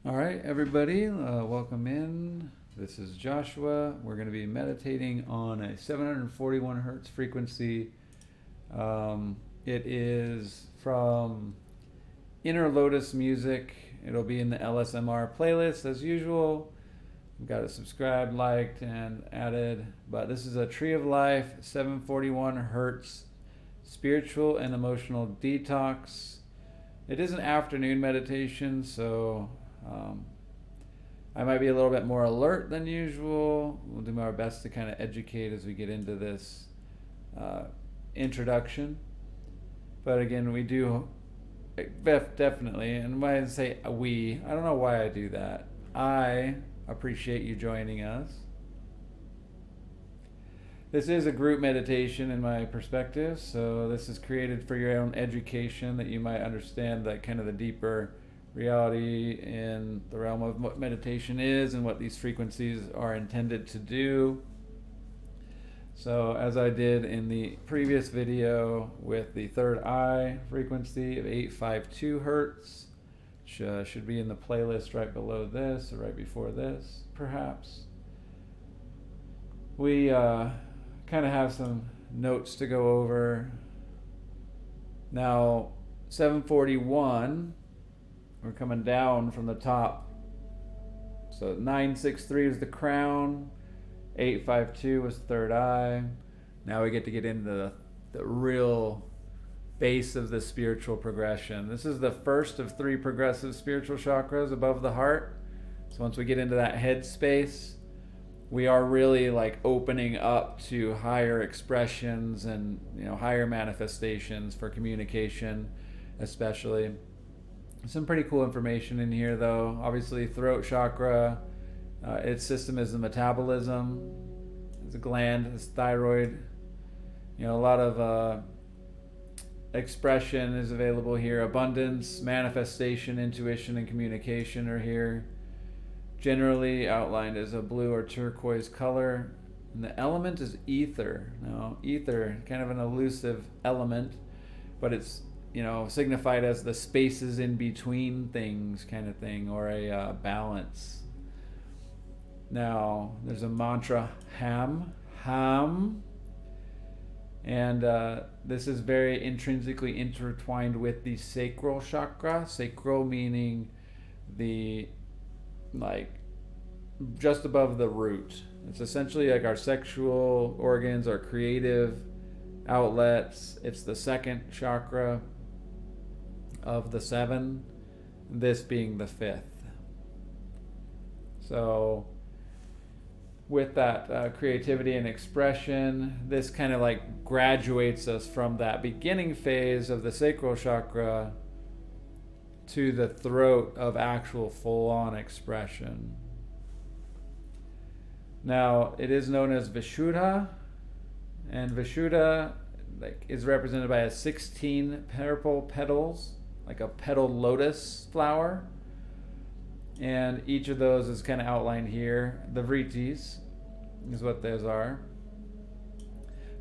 All right, everybody, welcome in. This is Joshua. We're going to be meditating on a 741 hertz frequency. It is from Inner Lotus Music. It'll be in the LSMR playlist as usual. We've got it subscribed, liked, and added. But this is a Tree of Life 741 hertz spiritual and emotional detox. It is an afternoon meditation, so I might be a little bit more alert than usual. We'll do our best to kind of educate as we get into this introduction. But again, we do definitely, and when I say we, I don't know why I do that. I appreciate you joining us. This is a group meditation in my perspective, so this is created for your own education, that you might understand that kind of the deeper reality in the realm of what meditation is and what these frequencies are intended to do. So as I did in the previous video with the third eye frequency of 852 hertz, which should be in the playlist right below this or right before this perhaps, we kind of have some notes to go over. Now 741, we're coming down from the top. So 963 is the crown, 852 was third eye. Now we get to get into the real base of the spiritual progression. This is the first of three progressive spiritual chakras above the heart. So once we get into that head space, we are really like opening up to higher expressions and higher manifestations for communication, especially. Some pretty cool information in here, though. Obviously, throat chakra, its system is the metabolism. It's a gland, it's thyroid. A lot of expression is available here. Abundance, manifestation, intuition, and communication are here. Generally outlined as a blue or turquoise color. And the element is ether. Now, ether, kind of an elusive element, but it's signified as the spaces in between things kind of thing, or a balance. Now, there's a mantra, ham, and this is very intrinsically intertwined with the sacral chakra. Sacral meaning the, just above the root. It's essentially like our sexual organs, our creative outlets. It's the second chakra of the seven, this being the fifth. So with that creativity and expression, this kind of graduates us from that beginning phase of the sacral chakra to the throat of actual full-on expression. Now, it is known as Vishuddha, and Vishuddha is represented by 16 purple petals, like a petal lotus flower, and each of those is kind of outlined here. The vritis is what those are.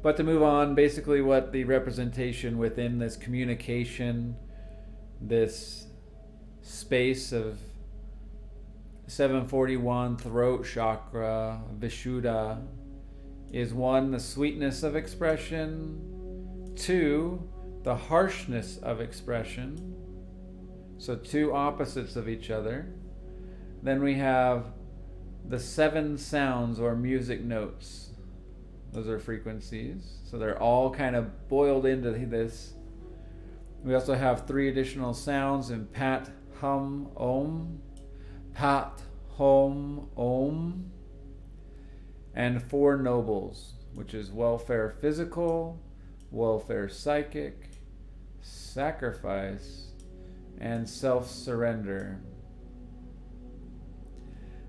But to move on, basically what the representation within this communication, this space of 741 throat chakra, Vishuddha, is one, the sweetness of expression, two, the harshness of expression. So two opposites of each other. Then we have the 7 sounds or music notes. Those are frequencies. So they're all kind of boiled into this. We also have 3 additional sounds in pat, hum, om. Pat, hum, om. And 4 nobles, which is welfare physical, welfare psychic, sacrifice, and self-surrender.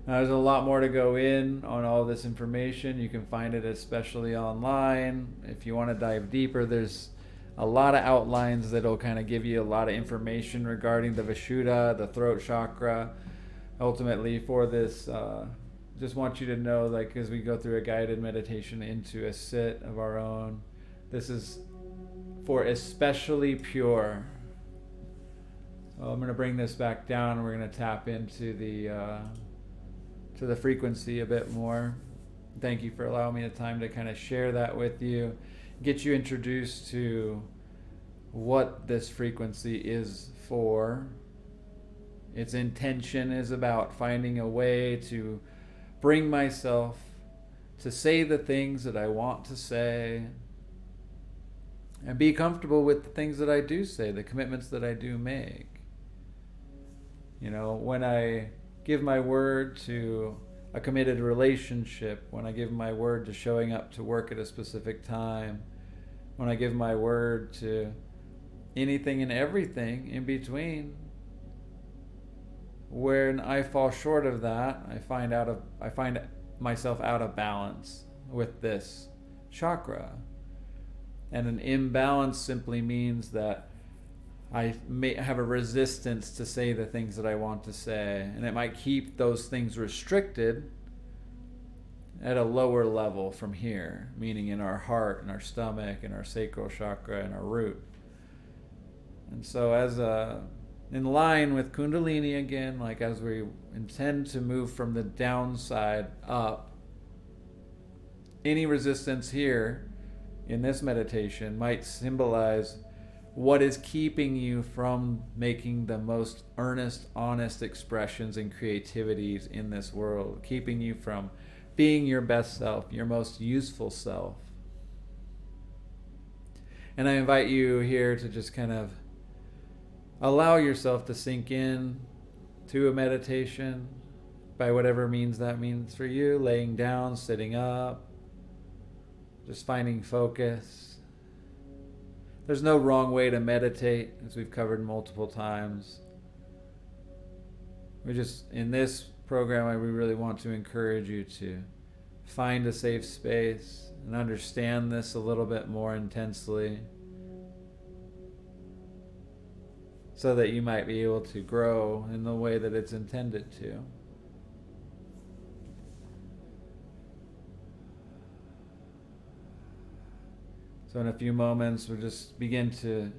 Now, there's a lot more to go in on all this information. You can find it especially online. If you want to dive deeper, there's a lot of outlines that'll kind of give you a lot of information regarding the Vishuddha, the throat chakra. Ultimately, for this, just want you to know, as we go through a guided meditation into a sit of our own, this is for especially pure. So I'm going to bring this back down, and we're going to tap into the frequency a bit more. Thank you for allowing me the time to kind of share that with you, get you introduced to what this frequency is for. Its intention is about finding a way to bring myself to say the things that I want to say and be comfortable with the things that I do say, the commitments that I do make. You know, when I give my word to a committed relationship, when I give my word to showing up to work at a specific time, when I give my word to anything and everything in between, when I fall short of that, I find myself out of balance with this chakra. And an imbalance simply means that I may have a resistance to say the things that I want to say, and it might keep those things restricted at a lower level from here, meaning in our heart, in our stomach, in our sacral chakra, in our root. And so in line with Kundalini again, like as we intend to move from the downside up, any resistance here in this meditation might symbolize what is keeping you from making the most earnest, honest expressions and creativities in this world, keeping you from being your best self, your most useful self. And I invite you here to just kind of allow yourself to sink in to a meditation by whatever means that means for you, laying down, sitting up, just finding focus. There's no wrong way to meditate, as we've covered multiple times. In this program, we really want to encourage you to find a safe space and understand this a little bit more intensely so that you might be able to grow in the way that it's intended to. So in a few moments, we'll just begin to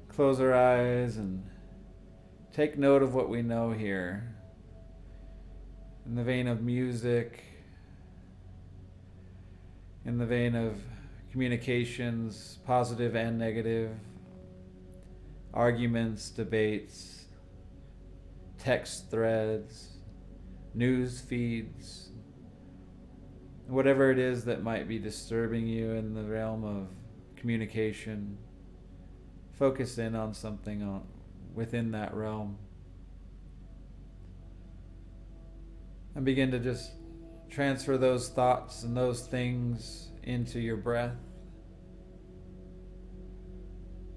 close our eyes and take note of what we know here. In the vein of music, in the vein of communications, positive and negative, arguments, debates, text threads, news feeds, whatever it is that might be disturbing you in the realm of communication, focus in on something within that realm. And begin to just transfer those thoughts and those things into your breath.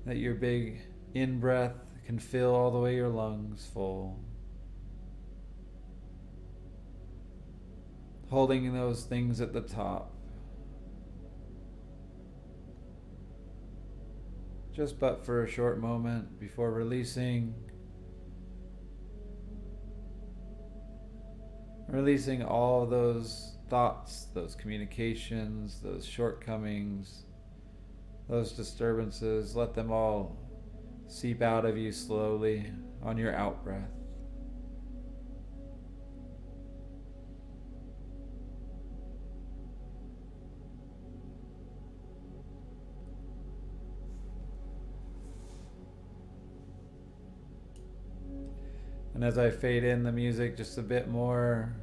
That your big in-breath can fill all the way your lungs full. Holding those things at the top. Just but for a short moment before releasing all those thoughts, those communications, those shortcomings, those disturbances. Let them all seep out of you slowly on your out-breath. And as I fade in the music just a bit more,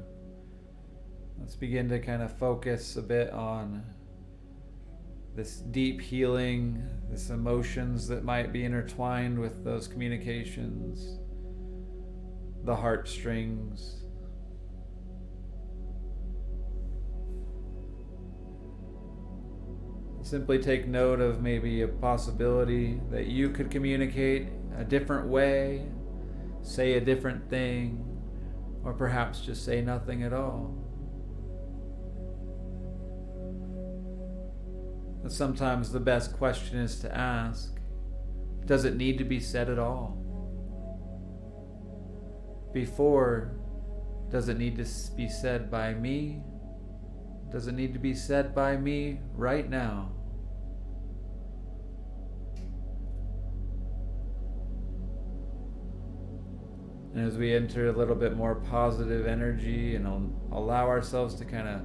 let's begin to kind of focus a bit on this deep healing, this emotions that might be intertwined with those communications, the heartstrings. Simply take note of maybe a possibility that you could communicate a different way, say a different thing, or perhaps just say nothing at all. And sometimes the best question is to ask, does it need to be said at all? Before, does it need to be said by me? Does it need to be said by me right now? And as we enter a little bit more positive energy and allow ourselves to kind of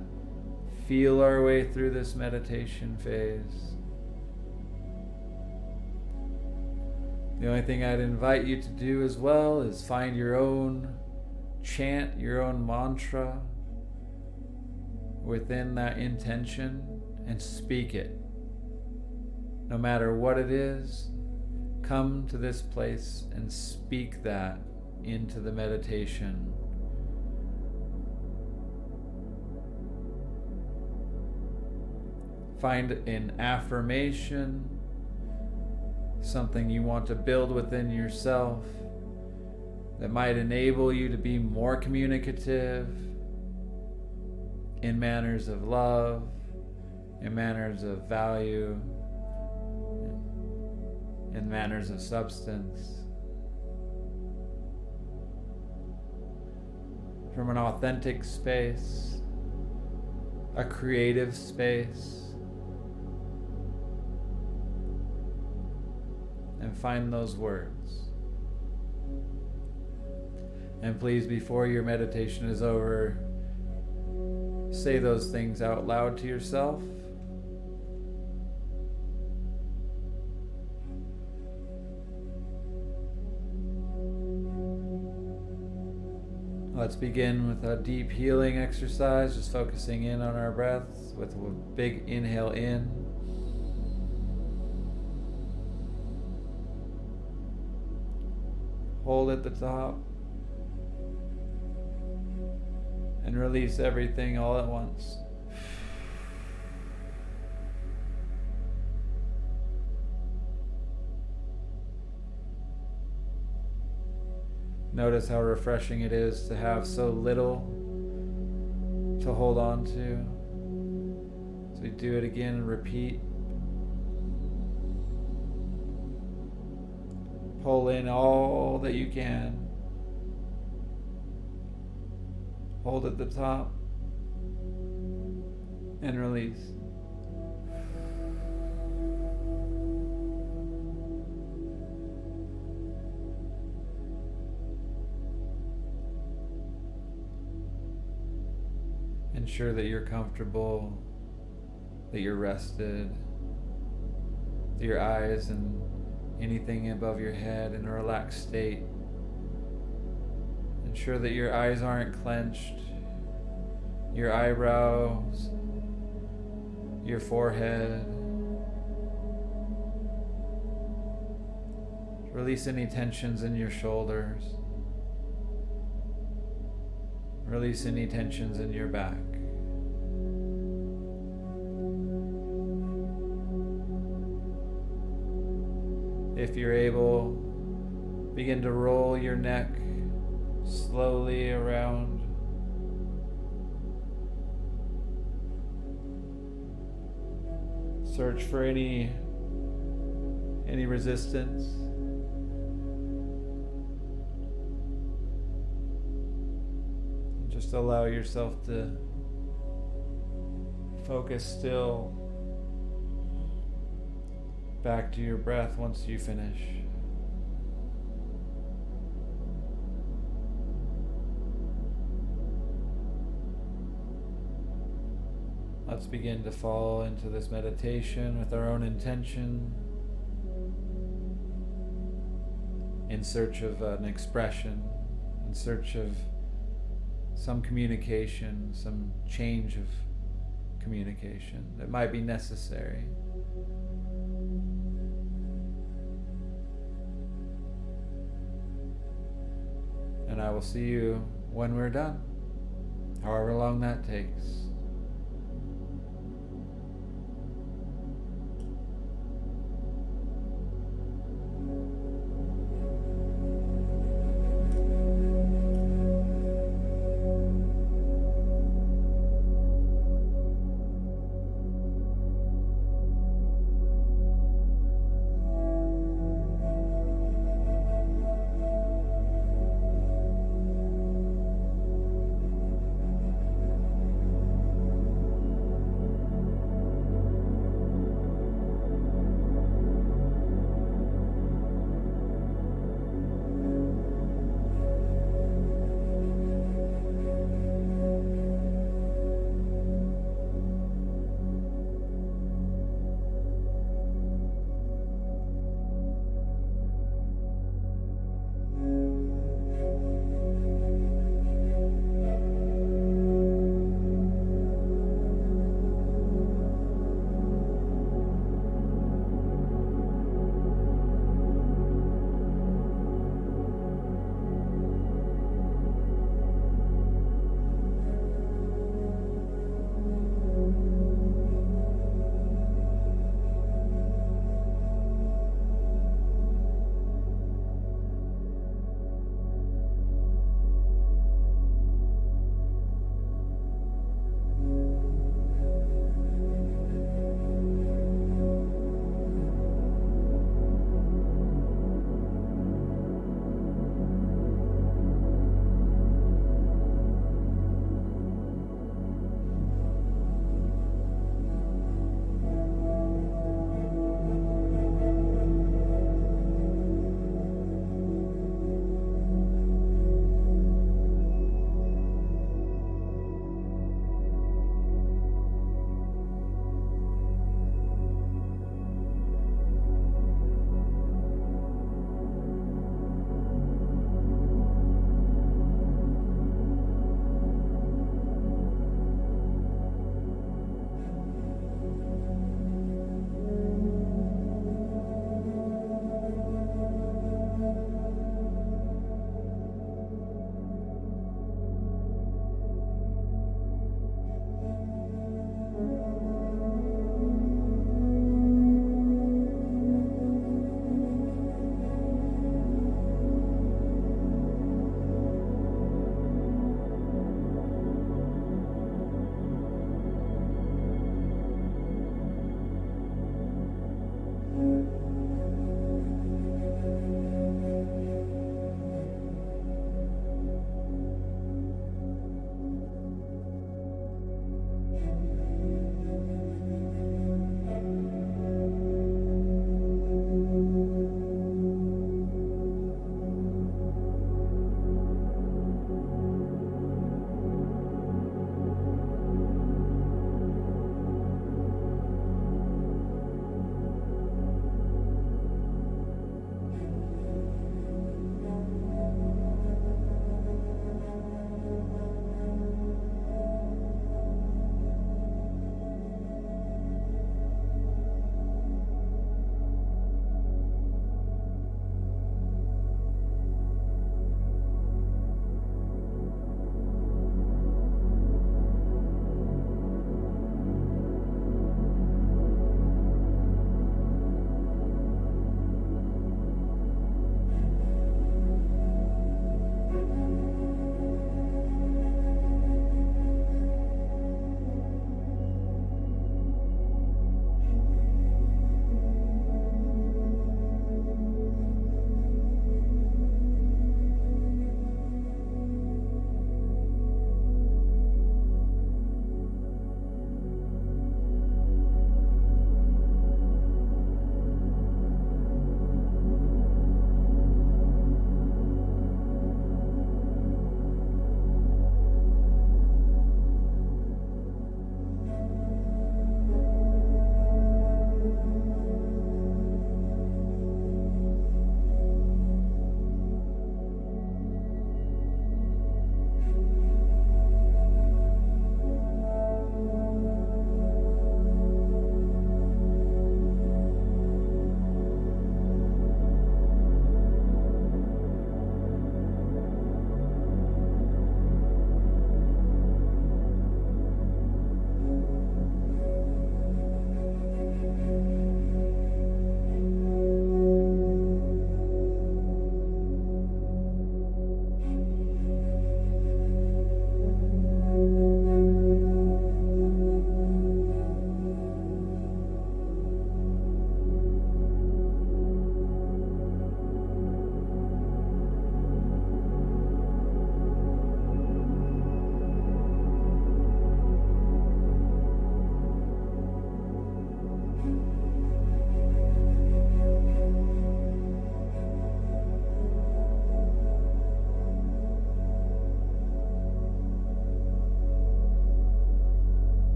feel our way through this meditation phase, the only thing I'd invite you to do as well is find your own chant, your own mantra within that intention and speak it. No matter what it is, come to this place and speak that into the meditation. Find an affirmation, something you want to build within yourself that might enable you to be more communicative in manners of love, in manners of value, in manners of substance. From an authentic space, a creative space, and find those words. And please, before your meditation is over, say those things out loud to yourself. Let's begin with a deep healing exercise, just focusing in on our breath with a big inhale in. Hold at the top. And release everything all at once. Notice how refreshing it is to have so little to hold on to. So you do it again and repeat. Pull in all that you can. Hold at the top and release. Ensure that you're comfortable, that you're rested, that your eyes and anything above your head in a relaxed state. Ensure that your eyes aren't clenched, your eyebrows, your forehead. Release any tensions in your shoulders. Release any tensions in your back. If you're able, begin to roll your neck slowly around. Search for any resistance. Just allow yourself to focus still back to your breath once you finish. Let's begin to fall into this meditation with our own intention, in search of an expression, in search of some communication, some change of communication that might be necessary. And I will see you when we're done, however long that takes.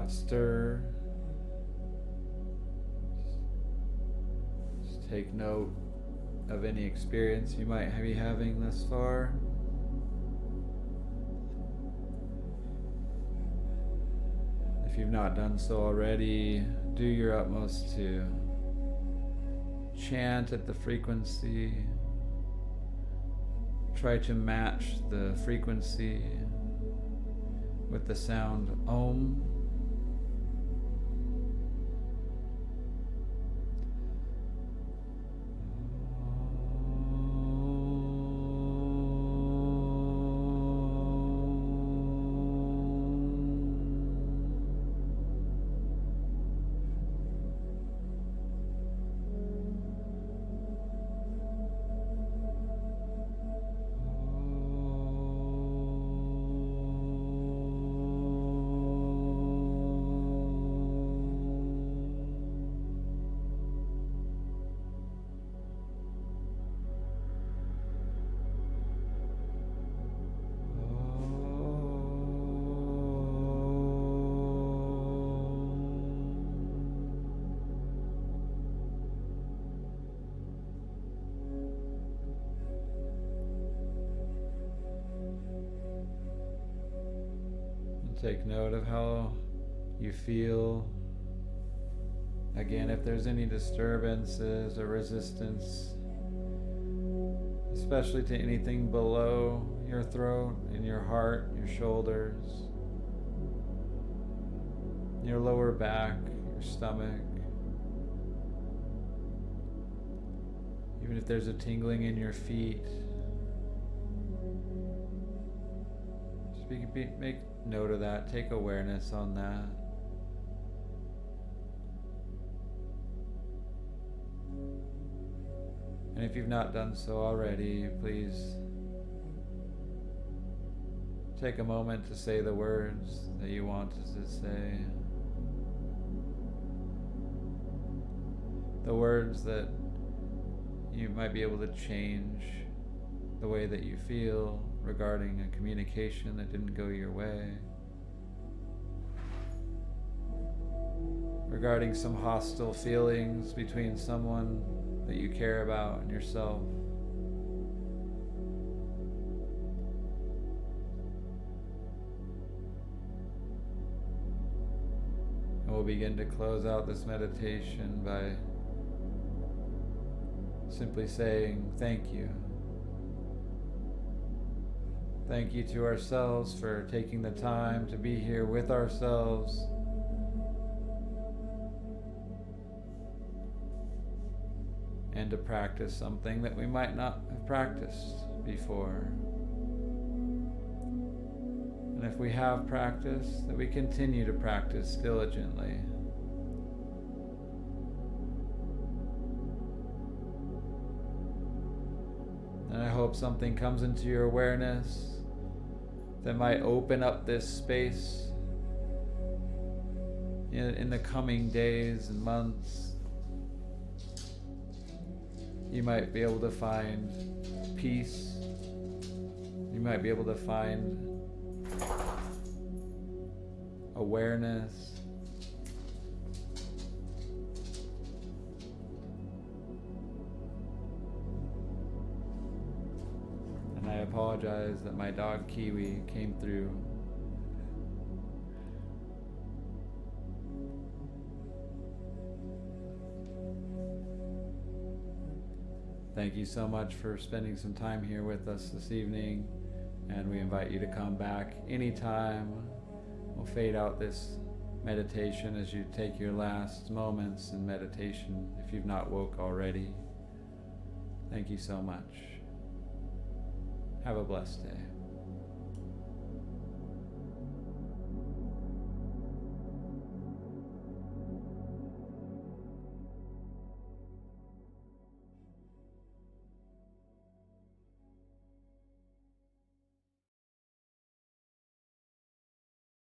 not stir. Just take note of any experience you might be having thus far. If you've not done so already, do your utmost to chant at the frequency. Try to match the frequency with the sound Om. Take note of how you feel. Again, if there's any disturbances or resistance, especially to anything below your throat, in your heart, your shoulders, your lower back, your stomach. Even if there's a tingling in your feet, just make note of that, take awareness on that. And if you've not done so already, please take a moment to say the words that you wanted to say. The words that you might be able to change the way that you feel regarding a communication that didn't go your way, regarding some hostile feelings between someone that you care about and yourself. And we'll begin to close out this meditation by simply saying thank you. Thank you to ourselves for taking the time to be here with ourselves. And to practice something that we might not have practiced before. And if we have practiced, that we continue to practice diligently. And I hope something comes into your awareness that might open up this space in the coming days and months. You might be able to find peace. You might be able to find awareness. And I apologize that my dog Kiwi came through. Thank you so much for spending some time here with us this evening, and we invite you to come back anytime. We'll fade out this meditation as you take your last moments in meditation if you've not woke already. Thank you so much. Have a blessed day.